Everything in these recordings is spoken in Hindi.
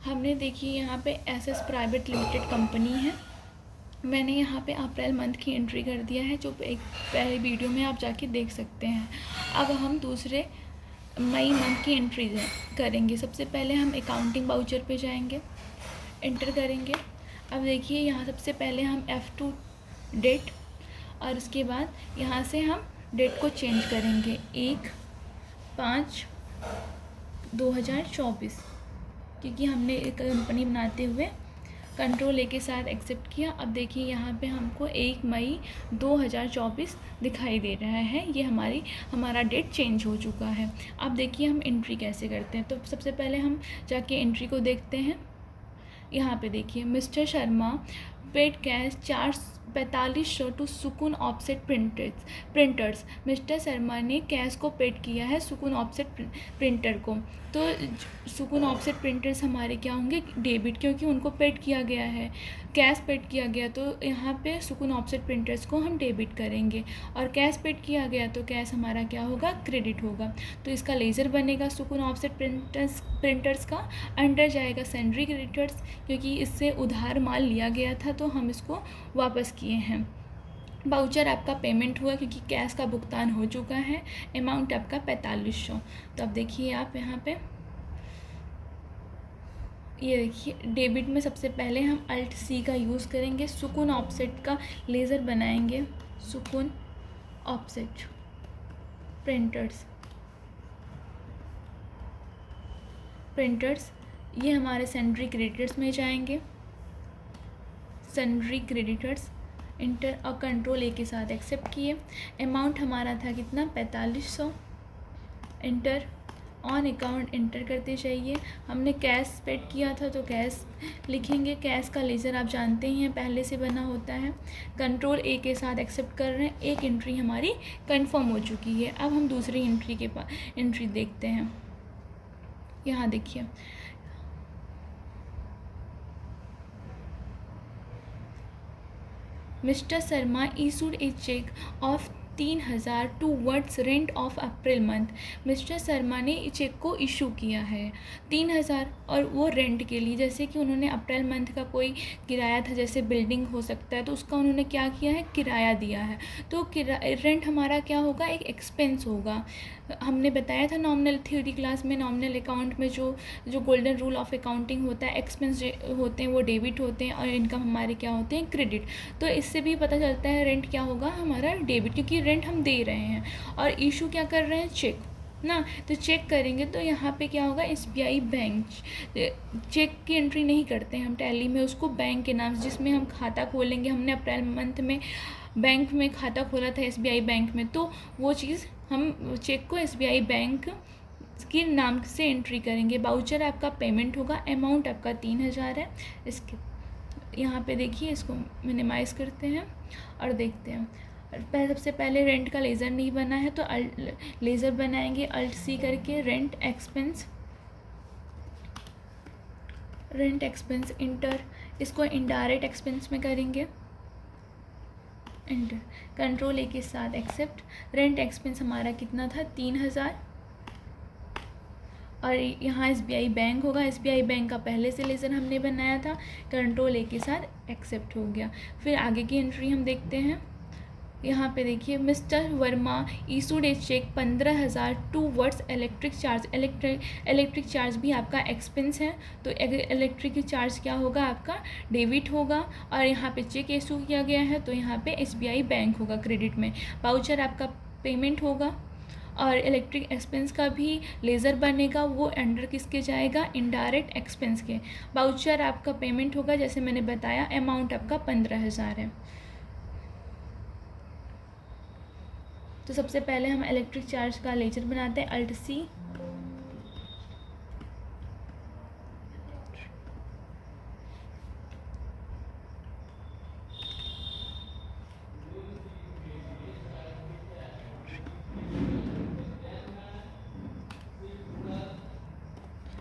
हमने देखिए यहाँ पे एसएस प्राइवेट लिमिटेड कंपनी है। मैंने यहाँ पे अप्रैल मंथ की एंट्री कर दिया है, जो एक पहले वीडियो में आप जाके देख सकते हैं। अब हम दूसरे मई मंथ की एंट्री करेंगे। सबसे पहले हम अकाउंटिंग वाउचर पे जाएंगे, एंटर करेंगे। अब देखिए यहाँ सबसे पहले हम F2 डेट, और उसके बाद यहाँ से हम डेट को चेंज करेंगे 1/5/2024, क्योंकि हमने एक कंपनी बनाते हुए कंट्रोल ए के साथ एक्सेप्ट किया। अब देखिए यहाँ पे हमको 1 मई 2024 दिखाई दे रहा है। ये हमारा डेट चेंज हो चुका है। अब देखिए हम एंट्री कैसे करते हैं। तो सबसे पहले हम जाके एंट्री को देखते हैं। यहाँ पे देखिए mister Sharma paid cash 4500 to Sukoon offset printers. Mister Sharma ने कैश को पेड किया है सुकून ऑफसेट प्रिंटर को। तो सुकून ऑफसेट प्रिंटर्स हमारे क्या होंगे, डेबिट, क्योंकि उनको पेड किया गया है, कैश पेड किया गया। तो यहाँ पे सुकून ऑफसेट प्रिंटर्स को हम डेबिट करेंगे, और कैश पेड किया गया तो कैश हमारा क्या होगा, क्रेडिट होगा। तो इसका लेज़र बनेगा सुकून ऑफसेट प्रिंटर्स का, अंडर जाएगा सैंड्री क्रेडिटर्स, क्योंकि इससे उधार माल लिया गया था तो हम इसको वापस किए हैं। वाउचर आपका पेमेंट हुआ क्योंकि कैश का भुगतान हो चुका है। अमाउंट आपका 4500। तो अब देखिए आप यहाँ पे ये देखिए डेबिट में सबसे पहले हम अल्ट सी का यूज़ करेंगे, सुकून ऑफसेट का लेज़र बनाएंगे। सुकून ऑफसेट प्रिंटर्स ये हमारे सैंड्री क्रेडिटर्स में जाएंगे। सैंड्री क्रेडिटर्स इंटर और कंट्रोल ए के साथ एक्सेप्ट किए। अमाउंट हमारा था कितना, 4500। इंटर ऑन अकाउंट इंटर करते जाइए। हमने कैश पेड किया था तो कैश लिखेंगे। कैश का लेज़र आप जानते ही हैं, पहले से बना होता है। कंट्रोल ए के साथ एक्सेप्ट कर रहे हैं। एक एंट्री हमारी कंफर्म हो चुकी है। अब हम दूसरी एंट्री देखते हैं। यहाँ देखिए mister Sharma issued a cheque of 3000 towards rent of April month. Mister Sharma ने चेक को इशू किया है 3000, और वो रेंट के लिए, जैसे कि उन्होंने अप्रैल मंथ का कोई किराया था, जैसे बिल्डिंग हो सकता है, तो उसका उन्होंने क्या किया है, किराया दिया है। तो रेंट हमारा क्या होगा, एक एक्सपेंस होगा। हमने बताया था नॉमिनल थ्योरी क्लास में, नॉमिनल अकाउंट में जो गोल्डन रूल ऑफ अकाउंटिंग होता है, एक्सपेंस होते हैं वो डेबिट होते हैं, और इनकम हमारे क्या होते हैं, क्रेडिट। तो इससे भी पता चलता है रेंट क्या होगा, हमारा डेबिट, क्योंकि रेंट हम दे रहे हैं। और इशू क्या कर रहे हैं, चेक ना। तो चेक करेंगे तो यहाँ पे क्या होगा, SBI बैंक। चेक की एंट्री नहीं करते हैं हम टैली में, उसको बैंक के नाम से, जिसमें हम खाता खोलेंगे। हमने अप्रैल मंथ में बैंक में खाता खोला था SBI बैंक में, तो वो चीज़ हम चेक को SBI बैंक के नाम से एंट्री करेंगे। वाउचर आपका पेमेंट होगा। अमाउंट आपका 3000 है। इसके यहाँ पे देखिए, इसको मिनिमाइज़ करते हैं और देखते हैं। सबसे पहले रेंट का लेज़र नहीं बना है तो लेज़र बनाएंगे अल्ट सी करके। रेंट एक्सपेंस इंटर, इसको इनडायरेक्ट एक्सपेंस में करेंगे। इंटर कंट्रोल ए के साथ एक्सेप्ट। रेंट एक्सपेंस हमारा कितना था, 3000, और यहाँ SBI बैंक होगा। SBI बैंक का पहले से लेज़र हमने बनाया था, कंट्रोल ए के साथ एक्सेप्ट हो गया। फिर आगे की एंट्री हम देखते हैं। यहाँ पे देखिए mister Verma issued a cheque 15000 towards electric charge. Electric charge भी आपका एक्सपेंस है, तो इलेक्ट्रिक चार्ज क्या होगा, आपका डेबिट होगा। और यहाँ पे चेक इशू किया गया है तो यहाँ पे SBI बैंक होगा क्रेडिट में। वाउचर आपका पेमेंट होगा, और इलेक्ट्रिक एक्सपेंस का भी लेज़र बनेगा, वो अंडर किसके जाएगा, इनडायरेक्ट एक्सपेंस के। वाउचर आपका पेमेंट होगा, जैसे मैंने बताया। अमाउंट आपका 15000 है। तो सबसे पहले हम इलेक्ट्रिक चार्ज का लेज़र बनाते हैं, अल्ट सी।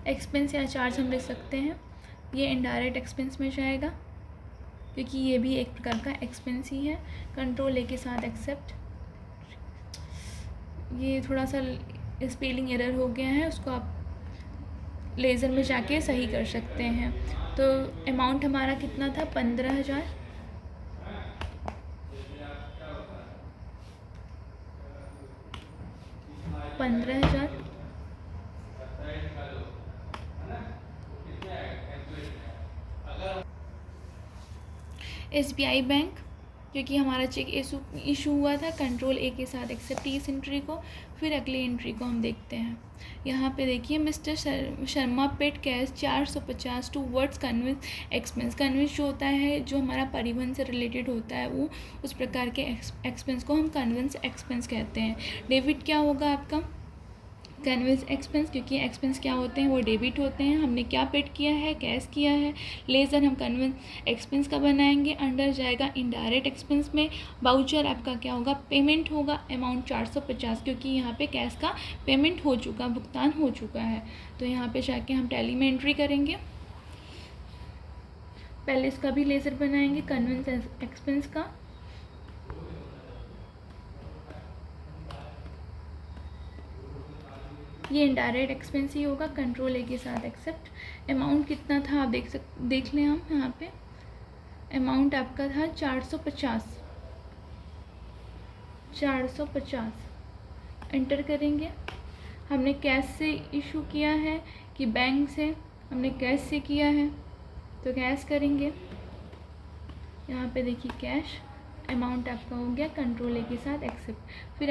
एक्सपेंस या चार्ज हम लिख सकते हैं, ये इनडायरेक्ट एक्सपेंस में जाएगा, क्योंकि ये भी एक प्रकार का एक्सपेंस ही है। कंट्रोल ए के साथ एक्सेप्ट। ये थोड़ा सा स्पेलिंग एरर हो गया है, उसको आप लेज़र में जाके सही कर सकते हैं। तो अमाउंट हमारा कितना था, 15,000। 15,000 SBI बैंक, क्योंकि हमारा चेक इशू हुआ था, कंट्रोल ए के साथ एक्सेप्ट इस एंट्री को। फिर अगली एंट्री को हम देखते हैं। यहाँ पे देखिए, mister Sharma paid cash 450 towards conveyance expense. Conveyance जो होता है, जो हमारा परिवहन से रिलेटेड होता है, वो उस प्रकार के एक्सपेंस को हम कन्वेंस एक्सपेंस कहते हैं। डेबिट क्या होगा आपका, कन्वेंस एक्सपेंस, क्योंकि एक्सपेंस क्या होते हैं, वो डेबिट होते हैं। हमने क्या पेड किया है, कैश किया है। लेज़र हम कन्वेंस एक्सपेंस का बनाएंगे, अंडर जाएगा इनडायरेक्ट एक्सपेंस में। बाउचर आपका क्या होगा, पेमेंट होगा, अमाउंट 450, क्योंकि यहाँ पे कैश का पेमेंट हो चुका, भुगतान हो चुका है। तो यहाँ पे जाके हम टैली में एंट्री करेंगे। पहले इसका भी लेज़र बनाएंगे, कन्वेंस एक्सपेंस का। ये इनडायरेक्ट एक्सपेंस ही होगा, कंट्रोल ए के साथ एक्सेप्ट। अमाउंट कितना था आप देख लें हम यहाँ पे। अमाउंट आपका था 450। 450 एंटर करेंगे। हमने कैश से इशू किया है कि बैंक से, हमने कैश से किया है तो कैश करेंगे। यहाँ पे देखिए कैश, अमाउंट आपका हो गया, कंट्रोल ए के साथ एक्सेप्ट। फिर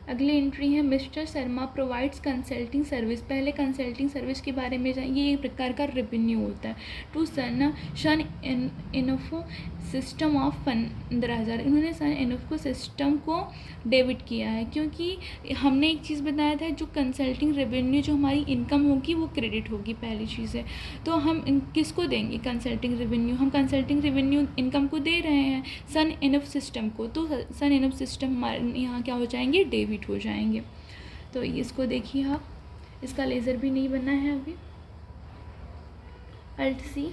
अगली एंट्री है mister Sharma provides consulting service. पहले कंसल्टिंग सर्विस के बारे में जानिए। ये एक प्रकार का रेवेन्यू होता है। To Sun Info System of 15,000। इन्होंने सन इन्फो सिस्टम को डेबिट किया है, क्योंकि हमने एक चीज़ बताया था, जो कंसल्टिंग रेवेन्यू जो हमारी इनकम होगी वो क्रेडिट होगी, पहली चीज़ है। तो हम किसको देंगे कंसल्टिंग रेवेन्यू, हम कंसल्टिंग रेवेन्यू इनकम को दे रहे हैं, सन इनफ सिस्टम को। तो सन इनफ सिस्टम हमारे यहाँ क्या हो जाएंगे, डेबिट हो जाएंगे। तो इसको देखिए आप, इसका लेज़र भी नहीं बना है अभी, अल्ट सी।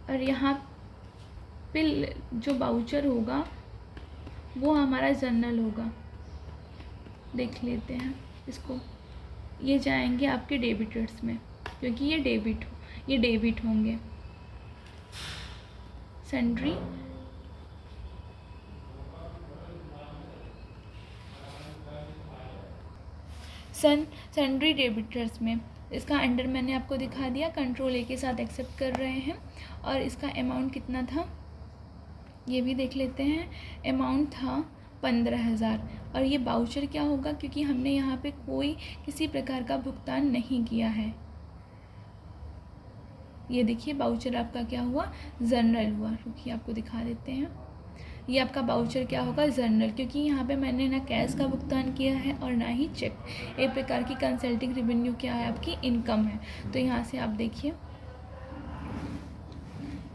और यहाँ पे जो बाउचर होगा वो हमारा जर्नल होगा, देख लेते हैं इसको। ये जाएंगे आपके डेबिटर्स में, क्योंकि ये डेबिट होंगे। सन्ड्री सन्ड्री डेबिटर्स में, इसका अंडर मैंने आपको दिखा दिया, कंट्रोल ए के साथ एक्सेप्ट कर रहे हैं। और इसका अमाउंट कितना था ये भी देख लेते हैं। अमाउंट था 15,000। और ये बाउचर क्या होगा, क्योंकि हमने यहाँ पे कोई किसी प्रकार का भुगतान नहीं किया है। ये देखिए बाउचर आपका क्या हुआ, जर्नल हुआ। रुकिए आपको दिखा देते हैं। ये आपका बाउचर क्या होगा, जर्नल, क्योंकि यहाँ पे मैंने ना कैश का भुगतान किया है और ना ही चेक। एक प्रकार की कंसल्टिंग रेवेन्यू क्या है, आपकी इनकम है। तो यहाँ से आप देखिए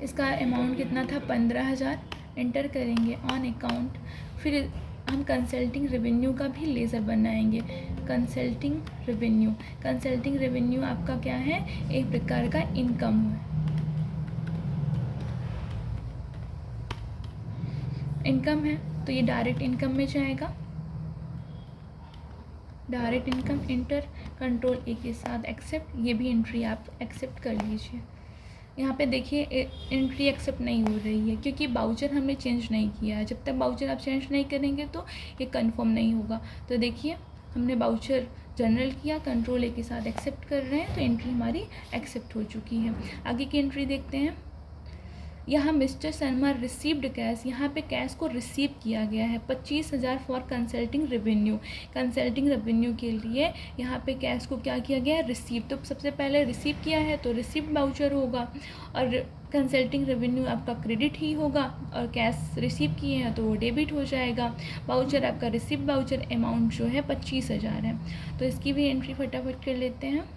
इसका अमाउंट कितना था, 15,000 एंटर करेंगे ऑन अकाउंट। फिर हम कंसल्टिंग रेवेन्यू का भी लेज़र बनाएंगे। कंसल्टिंग रेवेन्यू आपका क्या है, एक प्रकार का इनकम है। इनकम है तो ये डायरेक्ट इनकम में जाएगा। डायरेक्ट इनकम एंटर, कंट्रोल ए के साथ एक्सेप्ट। ये भी एंट्री आप एक्सेप्ट कर लीजिए। यहाँ पे देखिए एंट्री एक्सेप्ट नहीं हो रही है, क्योंकि बाउचर हमने चेंज नहीं किया है। जब तक बाउचर आप चेंज नहीं करेंगे तो ये कंफर्म नहीं होगा। तो देखिए हमने बाउचर जनरल किया, कंट्रोल ए के साथ एक्सेप्ट कर रहे हैं, तो एंट्री हमारी एक्सेप्ट हो चुकी है। आगे की एंट्री देखते हैं। यहाँ मिस्टर शर्मा रिसीव्ड कैश, यहाँ पे कैश को रिसीव किया गया है 25,000 फॉर कंसल्टिंग रेवेन्यू के लिए यहाँ पे कैश को क्या किया गया है, रिसीव। तो सबसे पहले रिसीव किया है तो रिसीव बाउचर होगा, और कंसल्टिंग रेवेन्यू आपका क्रेडिट ही होगा, और कैश रिसीव किए हैं तो वो डेबिट हो जाएगा। बाउचर आपका रिसीव बाउचर, अमाउंट जो है 25,000 है। तो इसकी भी एंट्री फटाफट कर लेते हैं।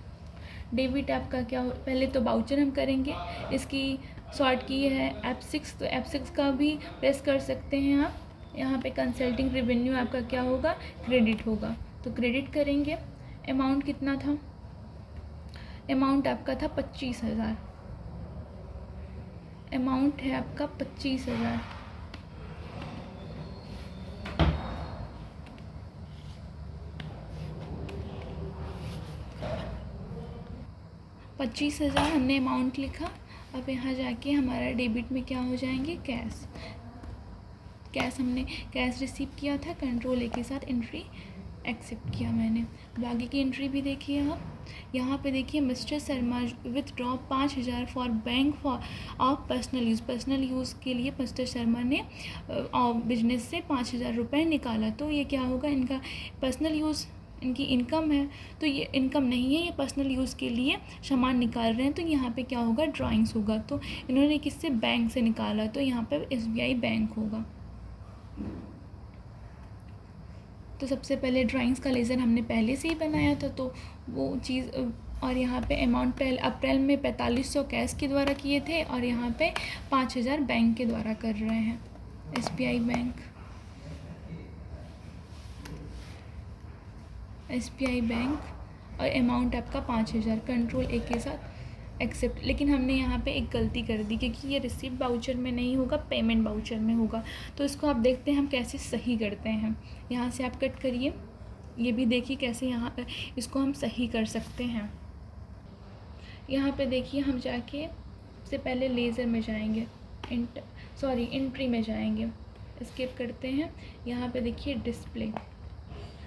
डेबिट आपका क्या हो, पहले तो बाउचर हम करेंगे, इसकी शॉर्ट की है F6, तो F6 का भी प्रेस कर सकते हैं आप। यहाँ पे कंसल्टिंग रेवेन्यू आपका क्या होगा, क्रेडिट होगा, तो क्रेडिट करेंगे। अमाउंट कितना था, अमाउंट आपका था 25,000। अमाउंट है आपका 25,000। 25,000 हमने अमाउंट लिखा। अब यहाँ जाके हमारा डेबिट में क्या हो जाएंगे, कैश हमने कैश रिसीव किया था, कंट्रोल ए के साथ एंट्री एक्सेप्ट किया मैंने। अब आगे की एंट्री भी देखिए आप, यहाँ पे देखिए mister Sharma withdraw 5,000 for bank for of personal use के लिए मिस्टर शर्मा ने बिजनेस से 5,000 रुपये निकाला। तो ये क्या होगा, इनका पर्सनल यूज़, इनकी इनकम है, तो ये इनकम नहीं है, ये पर्सनल यूज़ के लिए सामान निकाल रहे हैं। तो यहाँ पे क्या होगा, ड्राइंग्स होगा। तो इन्होंने किससे, बैंक से निकाला, तो यहाँ पे SBI बैंक होगा। तो सबसे पहले ड्राइंग्स का लेज़र हमने पहले से ही बनाया था, तो वो चीज़, और यहाँ पे अमाउंट पहले अप्रैल में 4500 कैश के द्वारा किए थे, और यहाँ पे 5,000 बैंक के द्वारा कर रहे हैं, SBI बैंक, और अमाउंट आपका 5,000, कंट्रोल ए के साथ एक्सेप्ट। लेकिन हमने यहाँ पे एक गलती कर दी, क्योंकि ये रिसीप्ट बाउचर में नहीं होगा, पेमेंट बाउचर में होगा। तो इसको आप देखते हैं हम कैसे सही करते हैं। यहाँ से आप कट करिए, ये भी देखिए कैसे यहाँ इसको हम सही कर सकते हैं। यहाँ पे देखिए हम जाके सबसे पहले लेज़र में जाएंगे, एंट्री में जाएंगे, स्किप करते हैं। यहाँ पे देखिए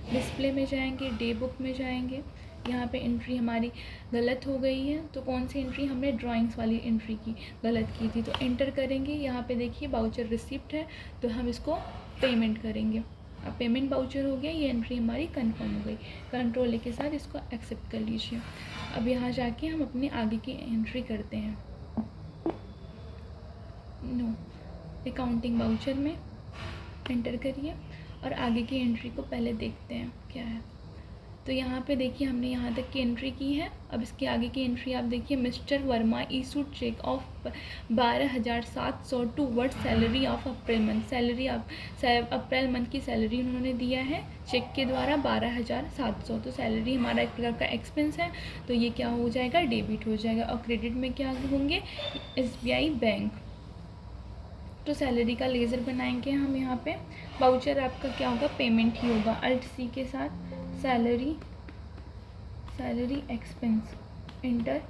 डिस्प्ले में जाएंगे, डे बुक में जाएंगे। यहाँ पे एंट्री हमारी गलत हो गई है, तो कौन सी एंट्री, हमने ड्राइंग्स वाली एंट्री की गलत की थी, तो एंटर करेंगे। यहाँ पे देखिए बाउचर रिसिप्ट है, तो हम इसको पेमेंट करेंगे। अब पेमेंट बाउचर हो गया, ये एंट्री हमारी कंफर्म हो गई। कंट्रोल ए के साथ इसको एक्सेप्ट कर लीजिए। अब यहाँ जाके हम अपने आगे की एंट्री करते हैं, अकाउंटिंग बाउचर में एंटर करिए, और आगे की एंट्री को पहले देखते हैं क्या है। तो यहाँ पे देखिए हमने यहाँ तक की एंट्री की है। अब इसके आगे की एंट्री आप देखिए, mister Verma issued cheque of 12,700 toward salary of April month. Salary April month की सैलरी उन्होंने दिया है चेक के द्वारा 12,700। तो सैलरी हमारा एक प्रकार का एक्सपेंस है, तो ये क्या हो जाएगा, डेबिट हो जाएगा। और क्रेडिट में क्या होंगे, SBI बैंक। तो सैलरी का लेज़र बनाएंगे हम। यहाँ पे बाउचर आपका क्या होगा, पेमेंट ही होगा। Alt+C के साथ सैलरी एक्सपेंस, इंटर।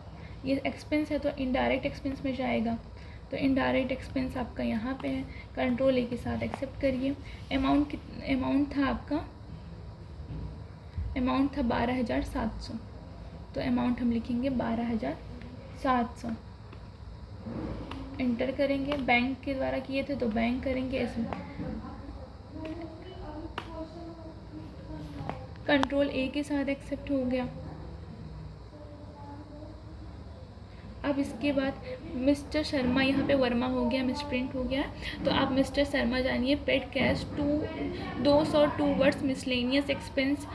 ये एक्सपेंस है तो इनडायरेक्ट एक्सपेंस में जाएगा, तो इनडायरेक्ट एक्सपेंस आपका यहाँ पे है। कंट्रोल ए के साथ एक्सेप्ट करिए। अमाउंट था आपका 12,700, तो अमाउंट हम लिखेंगे 12,700। इंटर करेंगे, बैंक के द्वारा किए थे तो बैंक करेंगे इसमें। कंट्रोल ए के साथ एक्सेप्ट हो गया। अब इसके बाद मिस्टर शर्मा, यहाँ पे वर्मा हो गया, मिसप्रिंट हो गया, तो आप मिस्टर शर्मा जानिए paid cash 200 towards miscellaneous expense.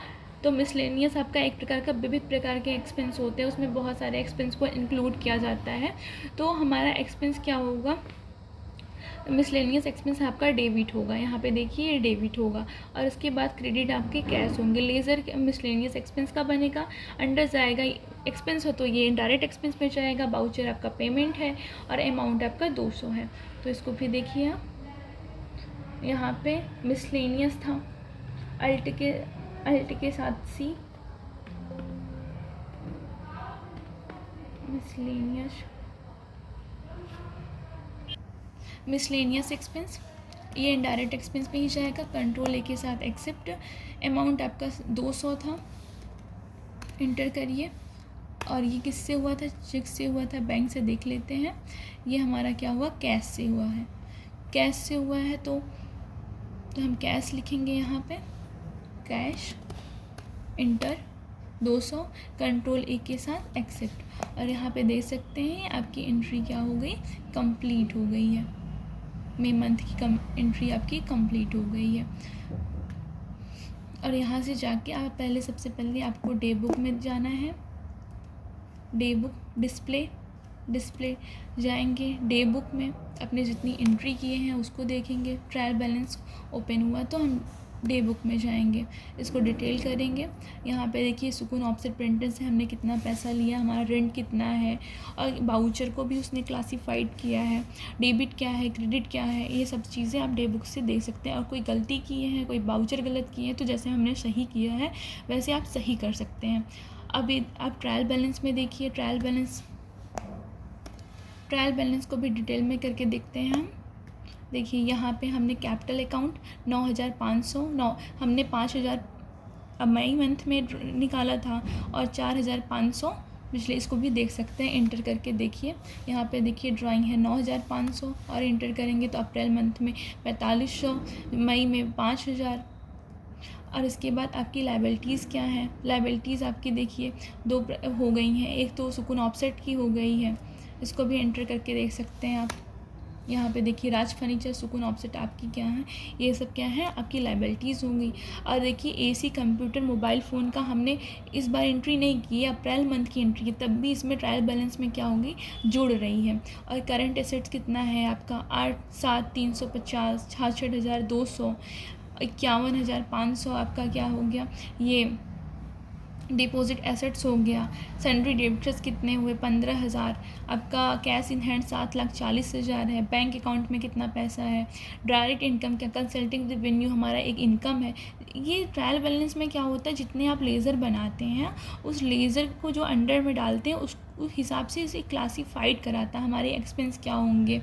तो मिसलेनियस आपका एक प्रकार का, विविध प्रकार के एक्सपेंस होते हैं, उसमें बहुत सारे एक्सपेंस को इंक्लूड किया जाता है। तो हमारा एक्सपेंस क्या होगा, मिसलेनियस एक्सपेंस आपका डेबिट होगा। यहाँ पे देखिए ये डेबिट होगा, और उसके बाद क्रेडिट आपके कैश होंगे। लेज़र मिसलेनियस एक्सपेंस का बनेगा, अंडर जाएगा, एक्सपेंस हो तो ये इनडायरेक्ट एक्सपेंस में जाएगा। बाउचर आपका पेमेंट है, और अमाउंट आपका 200 है। तो इसको फिर देखिए आप, यहाँ पे मिसलेनियस था, अल्ट के साथ C, मिसलेनियस एक्सपेंस, ये इनडायरेक्ट एक्सपेंस में ही जाएगा। कंट्रोल ए के साथ एक्सेप्ट। अमाउंट आपका 200 था, इंटर करिए। और ये किससे हुआ था, चेक से हुआ था, बैंक से देख लेते हैं। ये हमारा क्या हुआ, कैश से हुआ है। कैश से हुआ है तो हम कैश लिखेंगे यहाँ पे, कैश, इंटर 200, कंट्रोल ए के साथ एक्सेप्ट। और यहाँ पे देख सकते हैं आपकी एंट्री क्या हो गई, कंप्लीट हो गई है। मई मंथ की एंट्री आपकी कंप्लीट हो गई है। और यहाँ से जाके आप सबसे पहले आपको डे बुक में जाना है। डे बुक डिस्प्ले जाएंगे। डे बुक में अपने जितनी एंट्री किए हैं उसको देखेंगे। ट्रायल बैलेंस ओपन हुआ तो हम डे बुक में जाएंगे, इसको डिटेल करेंगे। यहाँ पे देखिए सुकून ऑफसेट प्रिंटर से हमने कितना पैसा लिया, हमारा रेंट कितना है, और बाउचर को भी उसने क्लासीफाइड किया है, डेबिट क्या है, क्रेडिट क्या है, ये सब चीज़ें आप डे बुक से देख सकते हैं। और कोई गलती किए हैं, कोई बाउचर गलत किए हैं, तो जैसे हमने सही किया है वैसे आप सही कर सकते हैं। अभी आप ट्रायल बैलेंस में देखिए, ट्रायल बैलेंस को भी डिटेल में करके देखते हैं हम। देखिए यहाँ पे हमने कैपिटल अकाउंट 9,500 हमने 5,000 मई मंथ में निकाला था और 4,500 पिछले, इसको भी देख सकते हैं, इंटर करके देखिए। यहाँ पे देखिए ड्राइंग है 9,500 और इंटर करेंगे तो अप्रैल मंथ में 4,500, मई में 5,000। और इसके बाद आपकी लाइबिलिटीज़ क्या हैं? लाइबिलिटीज़ आपकी देखिए दो हो गई हैं, एक तो सुकून ऑफसेट की हो गई है, इसको भी एंटर करके देख सकते हैं आप। यहाँ पे देखिए राज फर्नीचर, सुकून ऑफसेट आपकी क्या है, ये सब क्या है आपकी लाइबिलिटीज़ होंगी। और देखिए एसी, कंप्यूटर, मोबाइल फ़ोन का हमने इस बार एंट्री नहीं की है, अप्रैल मंथ की एंट्री है, तब भी इसमें ट्रायल बैलेंस में क्या होगी, जुड़ रही है। और करंट एसेट्स कितना है आपका 8,7,350, 66,200, 51,500 आपका क्या हो गया, ये डिपॉजिट एसेट्स हो गया। सैंड्री डेबिटर्स कितने हुए 15,000। आपका कैश इन हैंड 7,40,000 है। बैंक अकाउंट में कितना पैसा है। डायरेक्ट इनकम क्या, कंसल्टिंग रेवेन्यू हमारा एक इनकम है। ये ट्रायल बैलेंस में क्या होता है, जितने आप लेज़र बनाते हैं उस लेज़र को जो अंडर में डालते हैं उस हिसाब से इसे क्लासीफाइड कराता है हमारे एक्सपेंस क्या होंगे।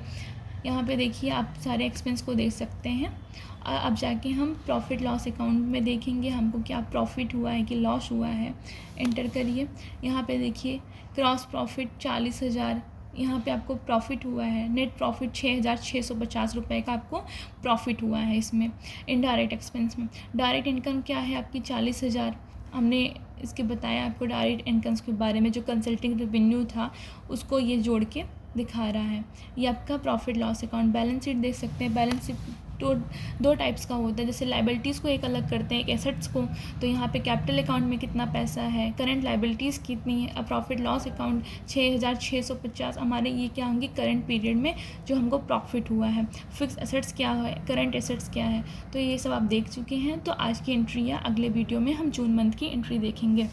यहाँ पे देखिए आप सारे एक्सपेंस को देख सकते हैं। अब जाके हम प्रॉफिट लॉस अकाउंट में देखेंगे हमको क्या प्रॉफिट हुआ है कि लॉस हुआ है। एंटर करिए। यहाँ पे देखिए क्रॉस प्रॉफिट 40,000, यहाँ पे आपको प्रॉफिट हुआ है। नेट प्रॉफिट 6,650 रुपये का आपको प्रॉफिट हुआ है इसमें। इनडायरेक्ट एक्सपेंस में डायरेक्ट इनकम क्या है आपकी 40,000। हमने इसके बताया आपको डायरेक्ट इनकम्स के बारे में, जो कंसल्टिंग रेवेन्यू था उसको ये जोड़ के दिखा रहा है। ये आपका profit loss account. Balance sheet देख सकते हैं। बैलेंस शीट तो दो टाइप्स का होता है, जैसे लाइबिलिटीज़ को एक अलग करते हैं, एक एसेट्स को। तो यहाँ पे कैपिटल अकाउंट में कितना पैसा है, करंट लाइबिलिटीज़ कितनी है। अब प्रॉफिट लॉस अकाउंट 6,650 हमारे ये क्या होंगे करंट पीरियड में जो हमको प्रॉफिट हुआ है। फिक्स एसेट्स क्या है, करंट एसेट्स क्या है, तो ये सब आप देख चुके हैं। तो आज की एंट्री या अगले वीडियो में हम जून मंथ की एंट्री देखेंगे।